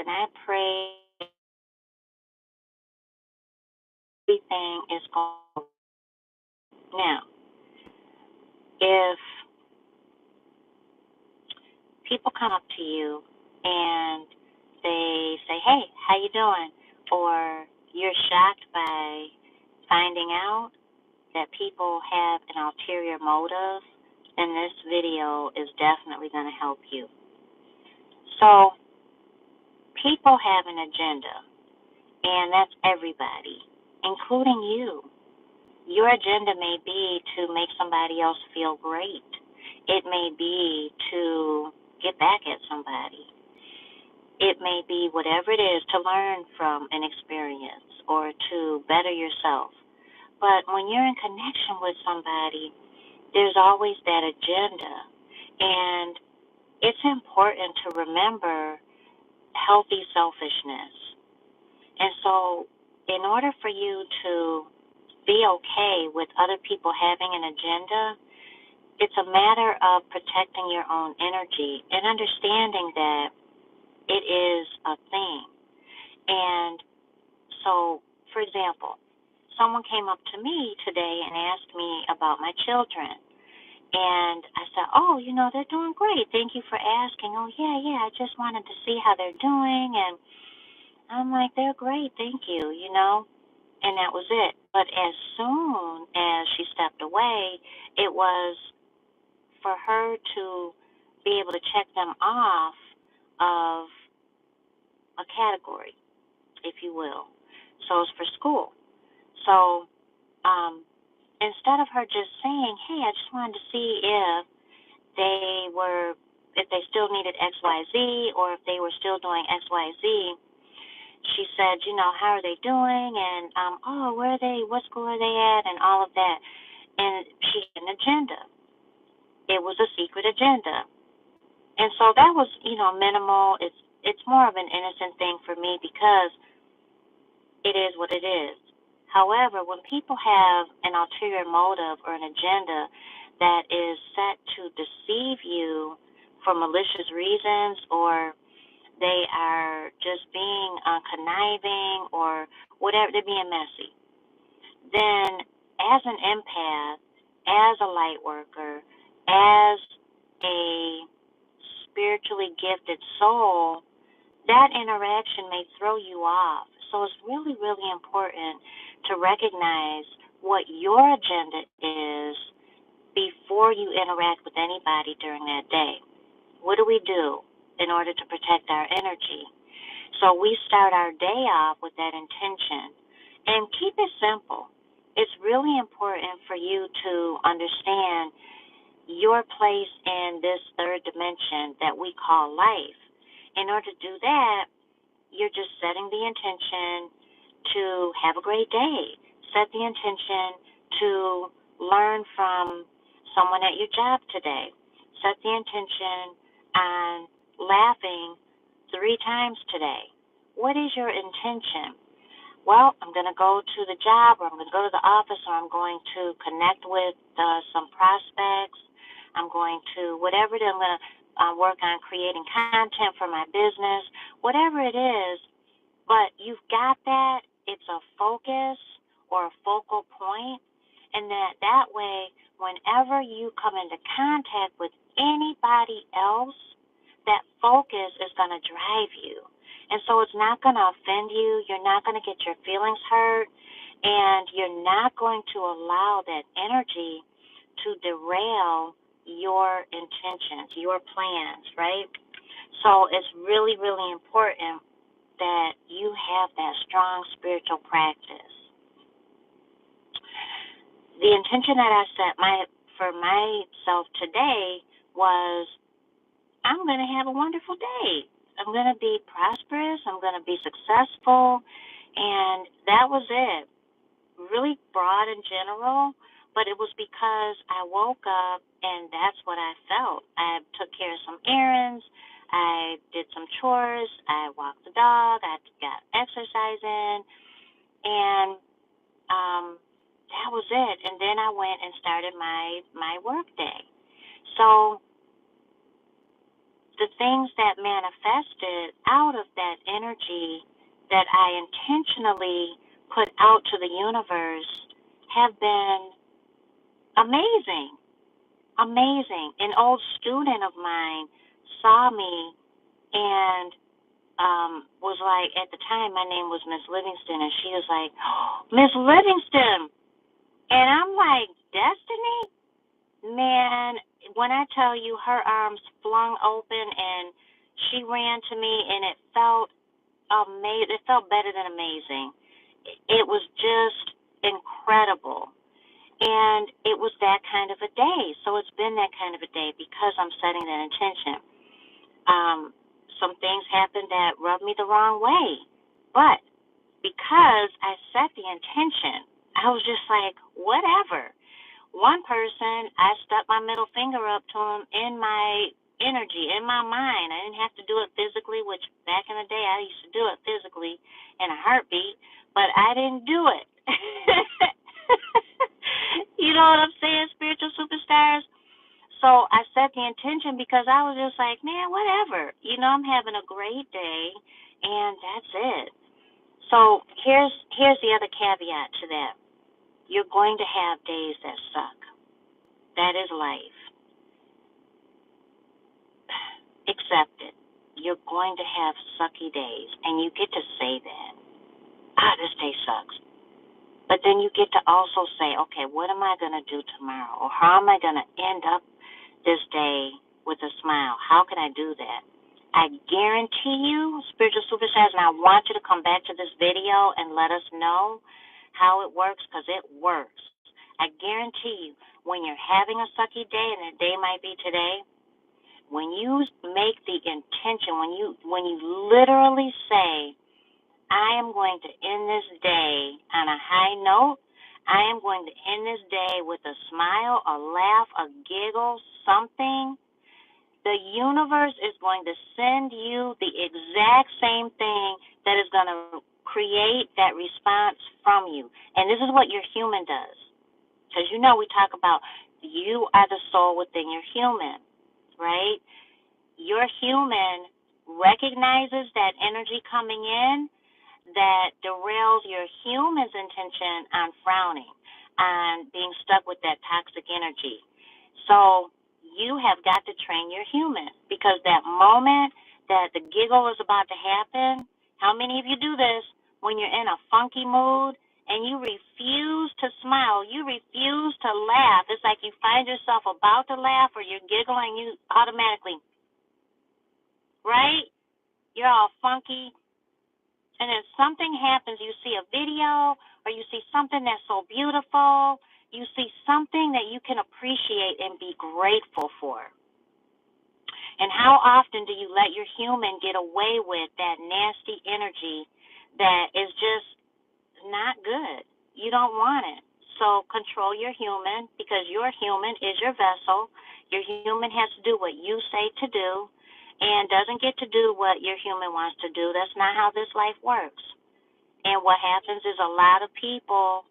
and I pray everything is going. Now, if people come up to you and they say, "Hey, how you doing?" or you're shocked by finding out that people have an ulterior motive, then this video is definitely going to help you. So, people have an agenda, and that's everybody, including you. Your agenda may be to make somebody else feel great. It may be to get back at somebody. It may be whatever it is, to learn from an experience or to better yourself. But when you're in connection with somebody, there's always that agenda. And it's important to remember healthy selfishness. And so, in order for you to be okay with other people having an agenda, it's a matter of protecting your own energy and understanding that it is a thing. And so, for example, someone came up to me today and asked me about my children. And I said, "Oh, they're doing great. Thank you for asking." "Oh, yeah, I just wanted to see how they're doing." And I'm like, "They're great, thank you. And that was it. But as soon as she stepped away, it was for her to be able to check them off of a category, if you will. So it's for school. So instead of her just saying, "Hey, I just wanted to see if they still needed XYZ or if they were still doing XYZ, she said, "How are they doing?" And, "Oh, where are they? What school are they at?" And all of that. And she had an agenda. It was a secret agenda. And so that was, minimal. It's more of an innocent thing for me because it is what it is. However, when people have an ulterior motive or an agenda that is set to deceive you for malicious reasons, or they are just being conniving or whatever, they're being messy, then as an empath, as a light worker, as a spiritually gifted soul, that interaction may throw you off. So it's really, really important to recognize what your agenda is before you interact with anybody during that day. What do we do in order to protect our energy? So we start our day off with that intention. And keep it simple. It's really important for you to understand your place in this third dimension that we call life. In order to do that, you're just setting the intention to have a great day. Set the intention to learn from someone at your job today. Set the intention on laughing 3 times today. What is your intention? Well, I'm going to go to the job, or I'm going to go to the office, or I'm going to connect with some prospects. I'm going to, whatever it is, I'm going to work on creating content for my business, whatever it is. But you've got that. It's a focus or a focal point, and that way, whenever you come into contact with anybody else, that focus is going to drive you. And so it's not going to offend you. You're not going to get your feelings hurt, and you're not going to allow that energy to derail your intentions, your plans, right? So it's really, really important that you have that strong spiritual practice. The intention that I set for myself today was, I'm going to have a wonderful day. I'm going to be prosperous. I'm going to be successful. And that was it. Really broad and general, but it was because I woke up and that's what I felt. I took care of some errands. I did some chores. I walked the dog. I got exercise in. And that was it. And then I went and started my work day. So the things that manifested out of that energy that I intentionally put out to the universe have been amazing. Amazing. An old student of mine saw me and was like, at the time my name was Miss Livingston, and she was like, oh, Miss Livingston. And I'm like, Destiny? Man, when I tell you her arms flung open and she ran to me and it felt amazing. It felt better than amazing. It was just incredible. And it was that kind of a day. So it's been that kind of a day because I'm setting that intention. Some things happened that rubbed me the wrong way. But because I set the intention, I was just like, whatever. One person, I stuck my middle finger up to him in my energy, in my mind. I didn't have to do it physically, which back in the day I used to do it physically in a heartbeat, but I didn't do it. You know what I'm saying, spiritual superstars? So I set the intention because I was just like, man, whatever. I'm having a great day, and that's it. So here's the other caveat to that. You're going to have days that suck. That is life. Accept it. You're going to have sucky days, and you get to say that. This day sucks. But then you get to also say, okay, what am I going to do tomorrow? Or how am I going to end up this day with a smile? How can I do that? I guarantee you, spiritual superstars, and I want you to come back to this video and let us know how it works, because it works. I guarantee you, when you're having a sucky day, and the day might be today, when you make the intention, when you literally say, I am going to end this day on a high note, I am going to end this day with a smile, a laugh, a giggle, something, the universe is going to send you the exact same thing that is going to create that response from you. And this is what your human does. Because we talk about you are the soul within your human, right? Your human recognizes that energy coming in that derails your human's intention on frowning, on being stuck with that toxic energy. So you have got to train your human, because that moment that the giggle is about to happen, how many of you do this when you're in a funky mood and you refuse to smile, you refuse to laugh? It's like you find yourself about to laugh or you're giggling, you automatically, right? You're all funky. And then something happens, you see a video or you see something that's so beautiful, you see something that you can appreciate and be grateful for. And how often do you let your human get away with that nasty energy that is just not good? You don't want it. So control your human, because your human is your vessel. Your human has to do what you say to do and doesn't get to do what your human wants to do. That's not how this life works. And what happens is a lot of people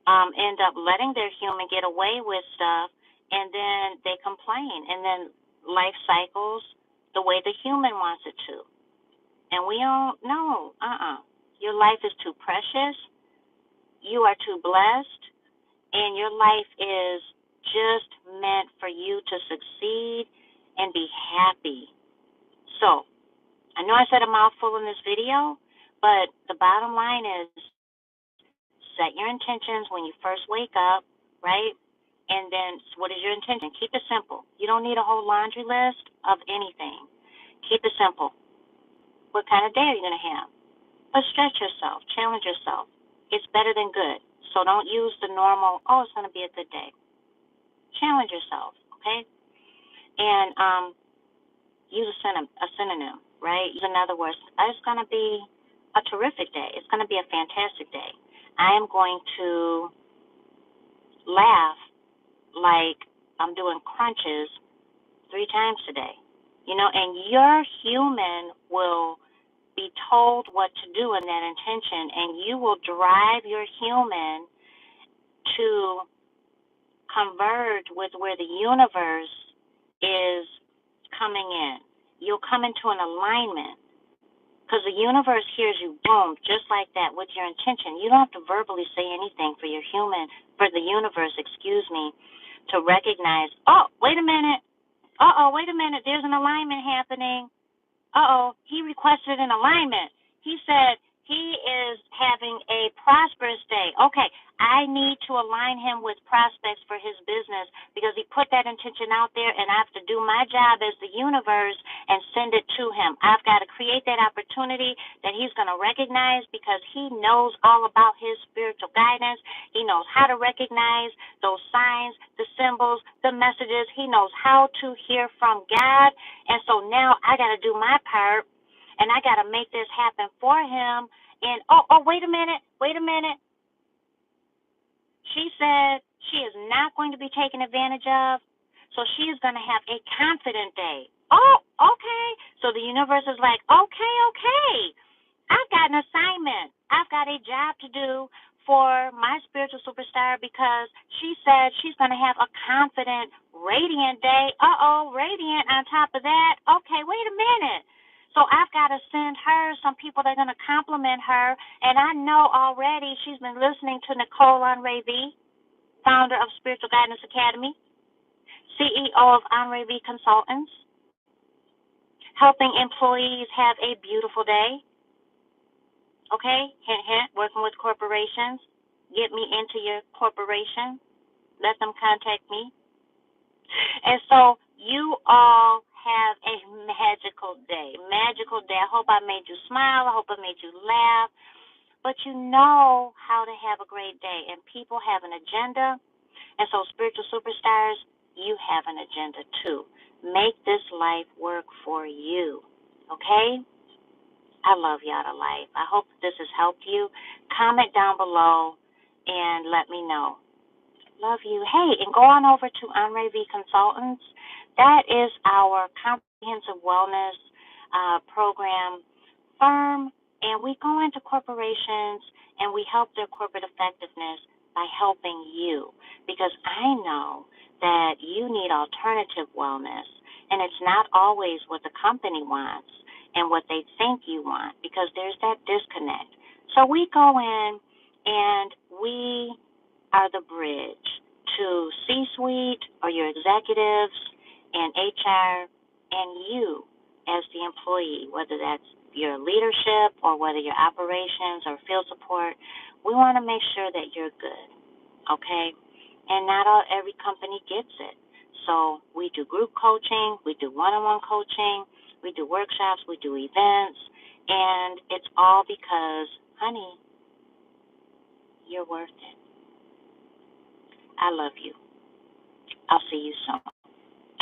end up letting their human get away with stuff, and then they complain, and then life cycles the way the human wants it to. And we don't know. Your life is too precious. You are too blessed, and your life is just meant for you to succeed and be happy. So, I know I said a mouthful in this video, but the bottom line is, set your intentions when you first wake up, right? And then what is your intention? Keep it simple. You don't need a whole laundry list of anything. Keep it simple. What kind of day are you going to have? But stretch yourself. Challenge yourself. It's better than good. So don't use the normal, it's going to be a good day. Challenge yourself, okay? And use a synonym, right? In other words, it's going to be a terrific day. It's going to be a fantastic day. I am going to laugh like I'm doing crunches 3 times today. And your human will be told what to do in that intention, and you will drive your human to converge with where the universe is coming in. you'll come into an alignment. Because the universe hears you, boom, just like that, with your intention. You don't have to verbally say anything for the universe, to recognize, oh, wait a minute. Wait a minute. There's an alignment happening. He requested an alignment. He said he is having a prosperous day. Okay, I need to align him with prospects for his business because he put that intention out there, and I have to do my job as the universe and send it to him. I've got to create that opportunity that he's going to recognize because he knows all about his spiritual guidance. He knows how to recognize those signs, the symbols, the messages. He knows how to hear from God. And so now I got to do my part, and I got to make this happen for him. And, wait a minute. She said she is not going to be taken advantage of, so she is going to have a confident day. Oh, okay. So the universe is like, okay. I've got an assignment. I've got a job to do for my spiritual superstar because she said she's going to have a confident, radiant day. Radiant on top of that. Okay, wait a minute. So I've got to send her some people that are going to compliment her. And I know already she's been listening to Nicole Anré'V, founder of Spiritual Guidance Academy, CEO of Anré'V Consultants, helping employees have a beautiful day. Okay, hint, hint, working with corporations. Get me into your corporation. Let them contact me. And so you all have a magical day. Magical day. I hope I made you smile. I hope I made you laugh. But you know how to have a great day. And people have an agenda. And so spiritual superstars, you have an agenda too. Make this life work for you. Okay? I love y'all to life. I hope this has helped you. Comment down below and let me know. Love you. Hey, and go on over to Anré'V Consultants. That is our comprehensive wellness program firm, and we go into corporations and we help their corporate effectiveness by helping you, because I know that you need alternative wellness, and it's not always what the company wants and what they think you want, because there's that disconnect. So we go in and we are the bridge to C-suite or your executives and HR and you as the employee, whether that's your leadership or whether your operations or field support. We want to make sure that you're good, okay? And not every company gets it. So we do group coaching, we do one-on-one coaching, we do workshops, we do events, and it's all because, honey, you're worth it. I love you. I'll see you soon.